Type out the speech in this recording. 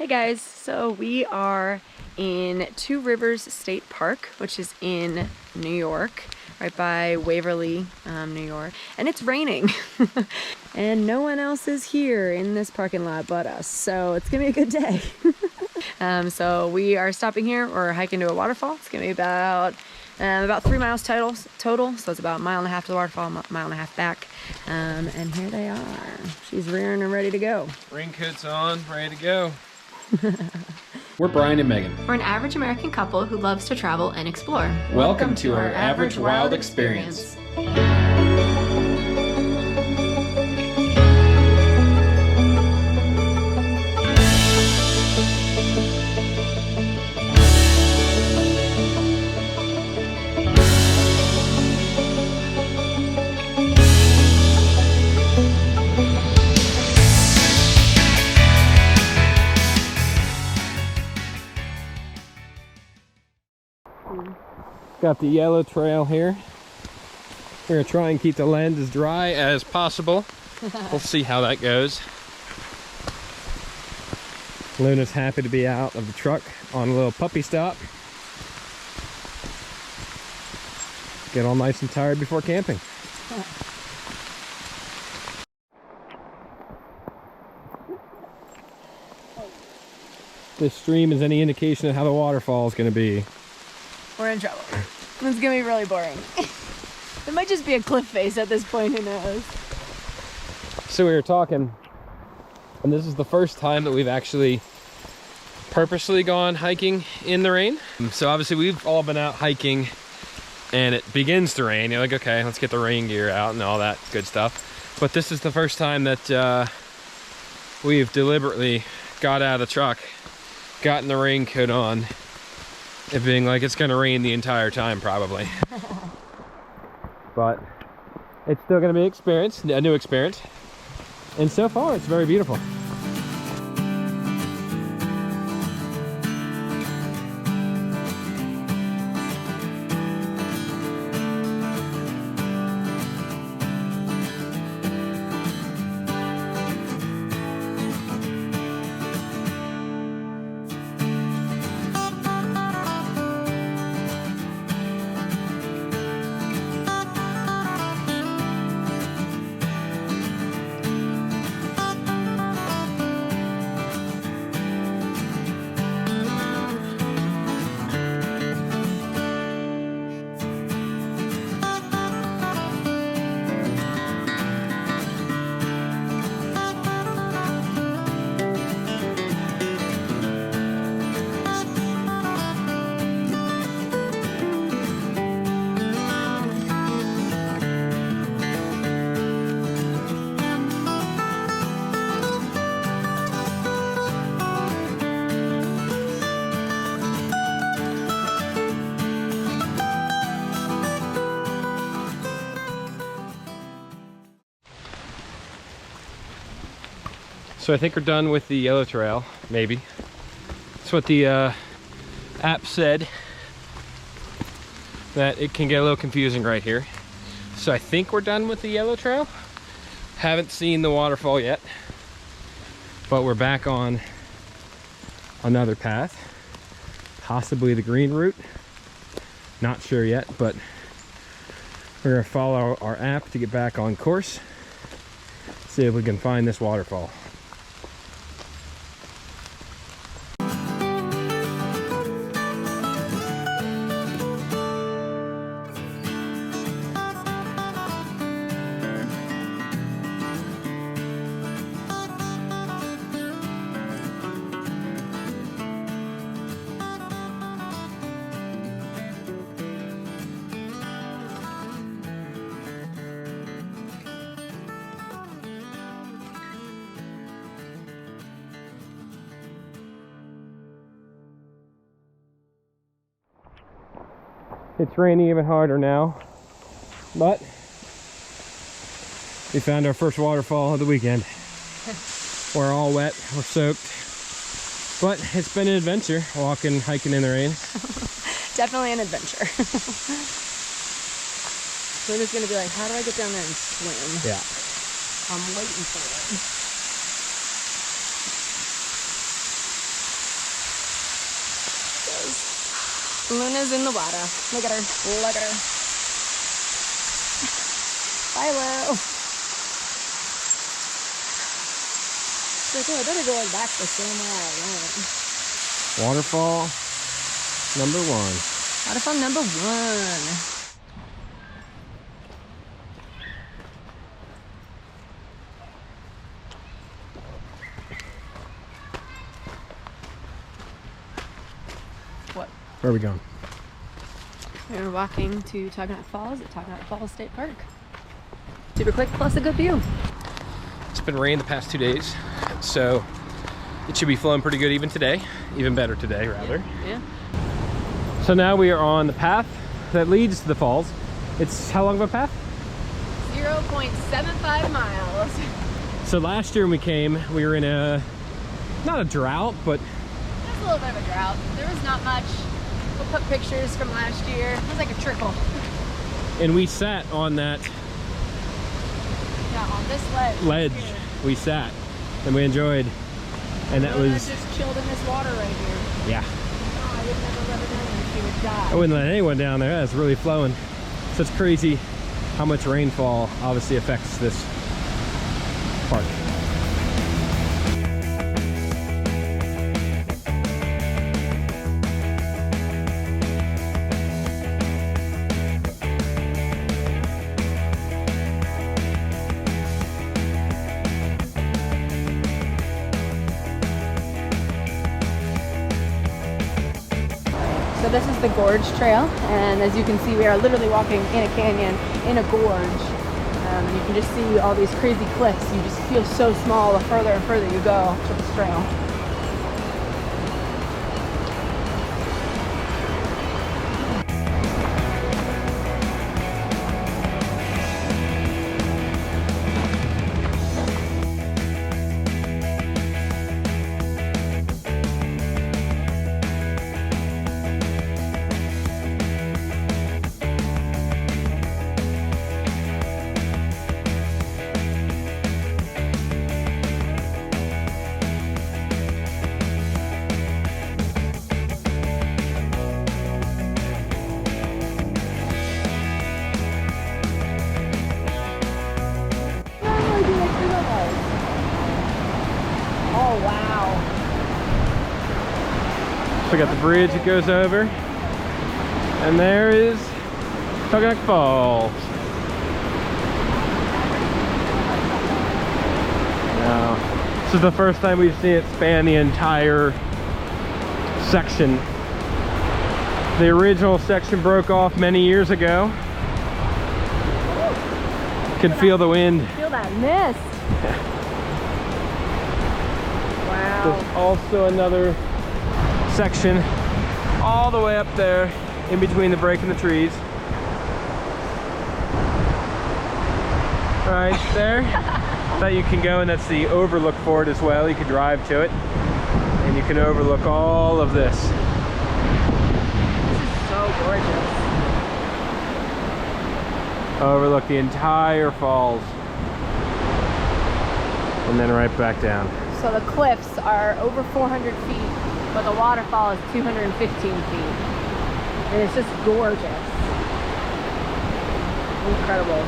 Hey guys, so we are in Two Rivers State Park, which is in New York, right by Waverly, New York, and it's raining. And no one else is here in this parking lot but us, so it's gonna be a good day. So we are stopping here. We're hiking to a waterfall. It's gonna be about 3 miles total, so it's about 1.5 miles to the waterfall, 1.5 miles back. And here they are. She's rearing and ready to go. Raincoats on, ready to go. We're Brian and Megan. We're an average American couple who loves to travel and explore. Welcome to our average wild experience. Got the yellow trail here. We're gonna try and keep the lens as dry as possible. We'll see how that goes. Luna's happy to be out of the truck on a little puppy stop. Get all nice and tired before camping. This stream is any indication of how the waterfall is gonna be. We're in trouble. It's gonna be really boring. It might just be a cliff face at this point, who knows? So we were talking, and this is the first time that we've actually purposely gone hiking in the rain. So obviously we've all been out hiking and it begins to rain. You're like, okay, let's get the rain gear out and all that good stuff. But this is the first time that we've deliberately got out of the truck, gotten the raincoat on, it being like it's gonna rain the entire time probably. But it's still gonna be a new experience. And so far it's very beautiful. So I think we're done with the yellow trail, maybe. That's what the app said, that it can get a little confusing right here. So I think we're done with the yellow trail. Haven't seen the waterfall yet, but we're back on another path, possibly the green route. Not sure yet, but we're gonna follow our app to get back on course, see if we can find this waterfall. It's raining even harder now, but we found our first waterfall of the weekend. We're all wet, we're soaked, but it's been an adventure, hiking in the rain. Definitely an adventure. Luna's gonna be like, how do I get down there and swim? Yeah. I'm waiting for it. Luna's in the water. Look at her. Look at her. Bye, Lou. She's like, oh, I better go back the same way I went. Waterfall number 1. Waterfall number 1. What? Where are we going? We're walking to Taughannock Falls at Taughannock Falls State Park. Super quick plus a good view. It's been raining the past 2 days, so it should be flowing pretty good even today. Even better today, rather. Yeah. So now we are on the path that leads to the falls. It's how long of a path? 0.75 miles. So last year when we came, we were in a, not a drought, but There's a little bit of a drought. There was not much. We'll put pictures from last year. It was like a trickle. and we sat on that Yeah, on this ledge. ledge. We sat and we enjoyed, and that was just chilled in this water right here. yeah. Oh, I would never let her down. She would die. I wouldn't let anyone down there. That's really flowing. So it's crazy how much rainfall obviously affects this park. So this is the Gorge Trail, and as you can see, we are literally walking in a canyon, in a gorge. And you can just see all these crazy cliffs. You just feel so small the further and further you go to this trail. Oh wow. So we got the bridge that goes over, and there is Taughannock Falls. Now, this is the first time we've seen it span the entire section. The original section broke off many years ago. Can feel the wind. Feel that mist. Wow. There's also another section all the way up there in between the break and the trees. Right there. That you can go, and that's the overlook for it as well. You can drive to it and you can overlook all of this. This is so gorgeous. Overlook the entire falls. And then right back down. So the cliffs are over 400 feet, but the waterfall is 215 feet. And it's just gorgeous. Incredible.